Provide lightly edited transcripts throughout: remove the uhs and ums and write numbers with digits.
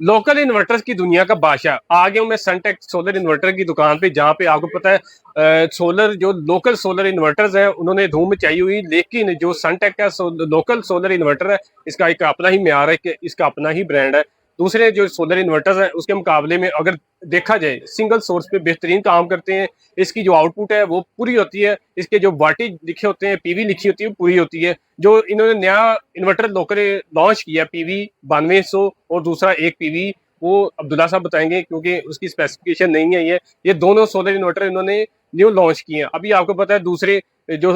Local inverters की दुनिया का बादशाह। आ गया हूँ मैं सनटेक सोलर इन्वर्टर की दुकान पे, जहाँ पे आपको पता है सोलर जो लोकल सोलर इन्वर्टर्स हैं उन्होंने धूम मचाई हुई, लेकिन जो सनटेक का लोकल सोलर इन्वर्टर है इसका एक अपना ही म्यार है, कि इसका अपना ही ब्रांड है। दूसरे जो सोलर इन्वर्टर्स हैं उसके मुकाबले में अगर देखा जाए सिंगल सोर्स पे बेहतरीन काम करते हैं। इसकी जो आउटपुट है वो पूरी होती है, इसके जो वाटेज लिखे होते हैं, पीवी लिखी होती है, वो पूरी होती है। जो इन्होंने नया इन्वर्टर लोकल लॉन्च किया पीवी 9200 और दूसरा एक पीवी, वो अब्दुल्ला साहब बताएंगे क्योंकि उसकी स्पेसिफिकेशन नहीं है। ये दोनों सोलर इन्वर्टर इन्होंने न्यू लॉन्च किए हैं। अभी आपको पता है दूसरे जो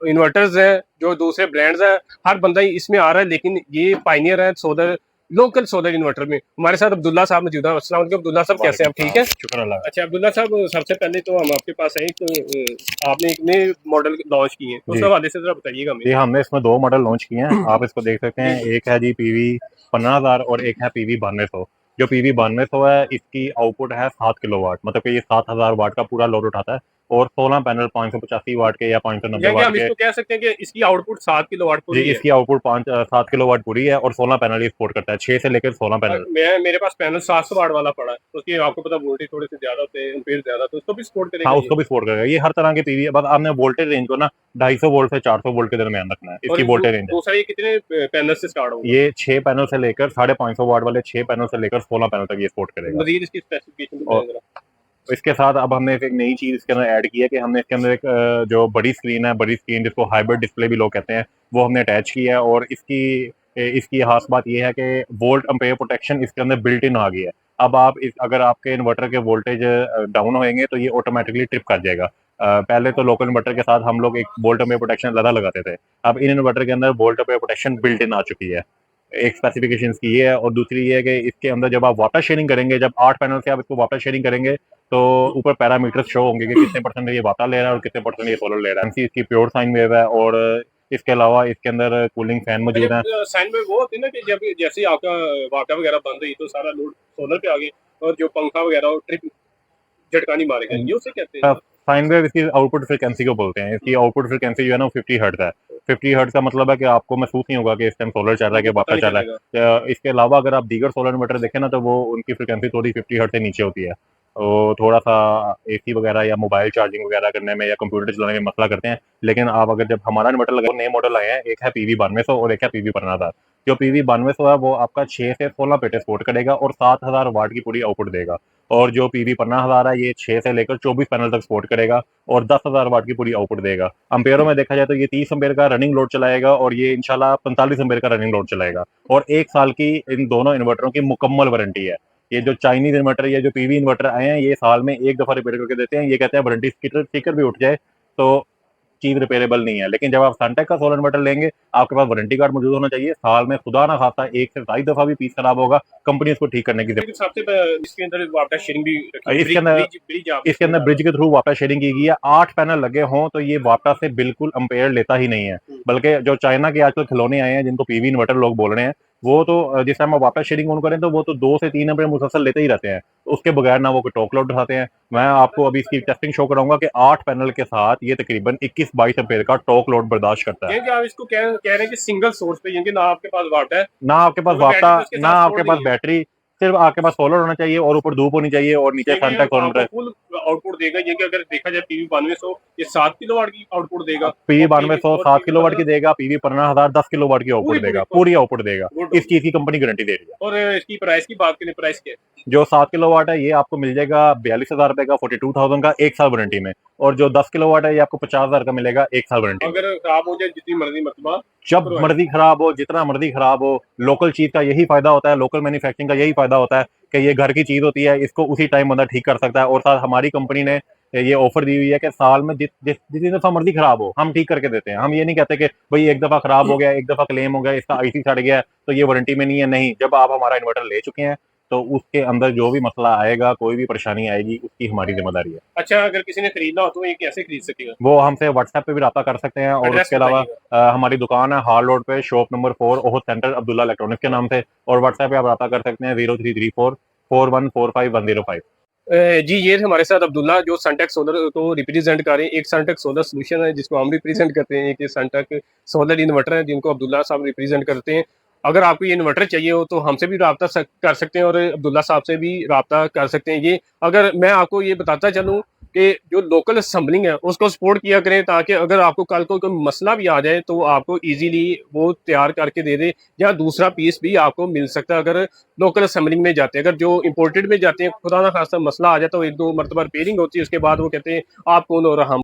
इन्वर्टर्स हैं, जो दूसरे ब्रांड्स हैं, हर बंदा ही इसमें आ रहा है, लेकिन ये पाइनियर है सोलर लोकल सोलर इन्वर्टर में। हमारे साथ अब्दुल्ला साहब मौजूद है। अस्सलाम वालेकुम अब्दुल्ला साहब, कैसे हैं आप? ठीक है, शुक्र अल्लाह। अच्छा अब्दुल्ला साहब, सबसे पहले तो हम आपके पास आए तो आपने एक नए मॉडल लॉन्च किए हैं, तो उस जी हवाले से जरा बताइएगा हमें। जी, हमने इसमें दो मॉडल लॉन्च किए हैं, आप इसको देख सकते हैं। जी एक है जी पीवी 15,000 और एक है पीवी 9200। जो पीवी 9200 है इसकी आउटपुट है 7 किलोवाट, मतलब कि ये 7,000 वाट का पूरा लोड उठाता है। और 16 पैनल 585 वाट के या 590 यानी वाट हम के। इसको कह सकते हैं कि इसकी आउटपुट 7 किलोवाट जी, पूरी है। इसकी आउटपुट 7 किलोवाट पूरी है और 16 पैनल ये सपोर्ट करता है, 6 से लेकर 16 पैनल। मैं मेरे पास पैनल 700 वाट वाला पड़ा है, तो उसकी आपको पता वोल्टेज थोड़े से ज्यादा होते हैं, एम्पीयर ज्यादा, तो उसको भी सपोर्ट हाँ, करेगा ये। उसको भी सपोर्ट करेगा। ये हर तरह के पीवी है, बस आपने वोल्टेज रेंज को ना 250 वोल्ट से 400 वोल्ट के दरमियान रखना है, और इसकी वोल्टेज रेंज है। दूसरा ये कितने पैनल से स्टार्ट होगा? ये 6 पैनल से लेकर 550 वाट वाले 6 पैनल से लेकर 16 पैनल तक ये सपोर्ट करेगा। मजीद इसकी स्पेसिफिकेशन और बताएं जरा। इसके साथ अब हमने एक नई चीज़ इसके अंदर ऐड की है कि हमने इसके अंदर एक जो बड़ी स्क्रीन है, बड़ी स्क्रीन जिसको हाइब्रिड डिस्प्ले भी लोग कहते हैं, वो हमने अटैच की है। और इसकी इसकी खास बात ये है कि वोल्ट एम्पेयर प्रोटेक्शन इसके अंदर बिल्ट इन आ गई है। अब आप अगर आपके इन्वर्टर के वोल्टेज डाउन होएंगे तो ये ऑटोमेटिकली ट्रिप कर जाएगा। पहले तो लोकल इन्वर्टर के साथ हम लोग एक वोल्ट एम्पेयर प्रोटेक्शन ज़्यादा लगाते थे, अब इन इन्वर्टर के अंदर volt ampere protection built in आ चुकी है। एक स्पेसिफिकेशन की ये है। और दूसरी ये है कि इसके अंदर जब आप वाटर शेयरिंग करेंगे, जब 8 पैनल से आप इसको वाटर शेयरिंग करेंगे, तो ऊपर पैरामीटर्स शो होंगे कि कितने परसेंट ये वाटर ले रहा है और कितने परसेंट ये सोलर ले रहा है। इसकी प्योर साइन वेव है। और इसके अलावा इसके अंदर कूलिंग फैन मौजूद है। अच्छा, साइन में वो होती है ना कि जब जैसे ही आपका वाटा वगैरह बंद हुई तो सारा लोड सोलर पे आ गया, और जो पंखा वगैरह वो ट्रिप झटका नहीं मारेगा, ये उसे कहते हैं। साइन वेव इसकी आउटपुट फ्रिक्वेंसी को बोलते हैं। इसकी आउटपुट फ्रिक्वेंसी जो है ना, वो 50 हर्ट्ज है। 50 हर्ट्ज का मतलब है कि आपको महसूस नहीं होगा कि इस टाइम सोलर चल रहा है कि पता वापस नहीं चल रहा चलेगा। है। इसके अलावा अगर आप दीगर सोलर इन्वर्टर देखें ना, तो वो उनकी फ्रिक्वेंसी थोड़ी 50 हर्ट्ज से नीचे होती है। तो थोड़ा सा एसी वगैरह या मोबाइल चार्जिंग वगैरह करने में या कंप्यूटर चलाने में मसला करते हैं। लेकिन आप अगर जब हमारा इन्वर्टर लगा, नए मॉडल आए हैं, एक है पीवी 9200 और एक है पीवी 15,000। जो पीवी 9200 है वो आपका 6 से 16 पेटे सपोर्ट करेगा और 7,000 वाट की पूरी आउटपुट देगा। और जो पीवी 15,000 है ये 6 से लेकर 24 पैनल तक सपोर्ट करेगा और 10,000 वाट की पूरी आउटपुट देगा। अम्पेयरों में देखा जाए तो ये 30 अम्पेयर का रनिंग लोड चलाएगा और ये इंशाल्लाह 45 अम्पेयर का रनिंग लोड चलाएगा। और 1 साल की इन दोनों इन्वर्टरों की मुकम्मल वारंटी है। ये जो चाइनीज इन्वर्टर या जो पीवी इन्वर्टर आए हैं, ये साल में एक दफा रिपेयर करके देते हैं। ये कहते हैं वारंटी स्टिकर भी उठ जाए तो चीज रिपेयरेबल नहीं है। लेकिन जब आप सनटेक का सोलर इन्वर्टर लेंगे, आपके पास वारंटी कार्ड मौजूद होना चाहिए। साल में खुदा ना खासा 1 से 2.5 दफा भी पीस खराब होगा, कंपनी उसको ठीक करने की लेकिन सबसे इसके अंदर वाटर शेयरिंग भी रखी है, इसके अंदर ब्रिज ब्रिज आप इसके अंदर ब्रिज के थ्रू वापस शेयरिंग की गई है। 8 पैनल लगे हों तो ये वापस से बिल्कुल अम्पेयर लेता ही नहीं है। बल्कि जो चाइना के आजकल खिलौने आए हैं जिनको पीवी इन्वर्टर लोग बोल रहे हैं, वो तो जिस टाइम आप वापस शेयरिंग ऑन करें तो वो तो 2 से 3 अम्पेयर मुसलसल लेते ही रहते हैं। तो उसके बगैर ना वो कोई टॉप लोड उठाते हैं। मैं आपको अभी इसकी टेस्टिंग शो कराऊंगा कि 8 पैनल के साथ ये तकरीबन 21-22 अम्पेयर का टॉप लोड बर्दाश्त करता है। यानी कि आप इसको कह रहे हैं कि सिंगल सोर्स पे, यानी ना आपके पास वाट है, ना आपके पास क्योंकि वापता, बैटरी तो उसके ना साथ आपके सपोर्ट पास नहीं है। बैटरी, सिर्फ आपके पास सोलर होना चाहिए और ऊपर धूप होनी चाहिए और नीचे ये कि सनटेक आपको सोलर। फुल आउटपुट देगा, ये कि अगर देखा जाए पीवी 9200 ये 7 किलोवाट की आउटपुट देगा, पीवी और 9200 और 7 पीवी किलोवाट 15 की देगा, पीवी 15,000 10 किलोवाट की पूरी आउटपुट पूरी देगा, पूरी आउटपुट देगा। गुड इस चीज की कंपनी गारंटी दे रही है। और इसकी प्राइस की बात करें, प्राइस क्या है? जो 7 किलोवाट है ये आपको मिल जाएगा 42,000 रुपए का, 42,000 का, 1 साल वारंटी में। और जो 10 किलोवाट है ये आपको 50,000 का मिलेगा 1 साल वारंटी में। अगर खराब हो जाए जितनी मर्जी मतलब जब मर्जी खराब हो, जितना मर्जी खराब हो, लोकल चीज का यही फायदा होता है, लोकल मैन्युफैक्चरिंग का यही फायदा होता है कि ये घर की चीज होती है, इसको उसी टाइम बंदा ठीक कर सकता है। और साथ हमारी कंपनी ने ये ऑफर दी हुई है कि साल में जितनी दफा मर्जी खराब हो हम ठीक करके देते हैं। हम ये नहीं कहते कि भाई एक दफा खराब हो गया, एक दफा क्लेम हो गया, इसका आईसी सड़ गया तो ये वारंटी में नहीं है। नहीं, जब आप हमारा इन्वर्टर ले चुके हैं तो उसके अंदर जो भी मसला आएगा, कोई भी परेशानी आएगी, उसकी हमारी जिम्मेदारी है। अच्छा, अगर किसी ने खरीदना हो तो ये कैसे खरीद सकेगा? वो हमसे व्हाट्सएप पे भी रब्ता कर सकते हैं। और एड्रेस उसके अलावा बताइएगा। हमारी दुकान है हाल रोड पे, शॉप नंबर 4, ओहो सेंटर, अब्दुल्ला इलेक्ट्रॉनिक्स के नाम से। और व्हाट्सएप पे आप रब्ता कर सकते हैं 03344145 105। जी, ये हमारे साथ अब्दुल्ला जो सनटेक सोलर को रिप्रेजेंट कर रहे हैं। एक सनटेक सोलर सोल्यूशन है जिसको हम रिप्रेजेंट करते हैं, एक सनटेक सोलर इन्वर्टर है जिनको अब्दुल्ला साहब रिप्रेजेंट करते हैं। अगर आपको ये इन्वर्टर चाहिए हो तो हमसे भी रब्ता कर सकते हैं और अब्दुल्ला साहब से भी रब्ता कर सकते हैं। ये अगर मैं आपको ये बताता चलूँ कि जो लोकल असम्बलिंग है उसको सपोर्ट किया करें, ताकि अगर आपको कल को कोई मसला भी आ जाए तो आपको इजीली वो तैयार करके दे दे, या दूसरा पीस भी आपको मिल सकता है अगर लोकल असम्बलिंग में जाते हैं। अगर जो इम्पोर्टेड में जाते हैं, खुदा ना खास्ता मसला आ जाए तो एक दो मरतबा रिपेयरिंग होती है, उसके बाद वो कहते हैं आप कौन और हम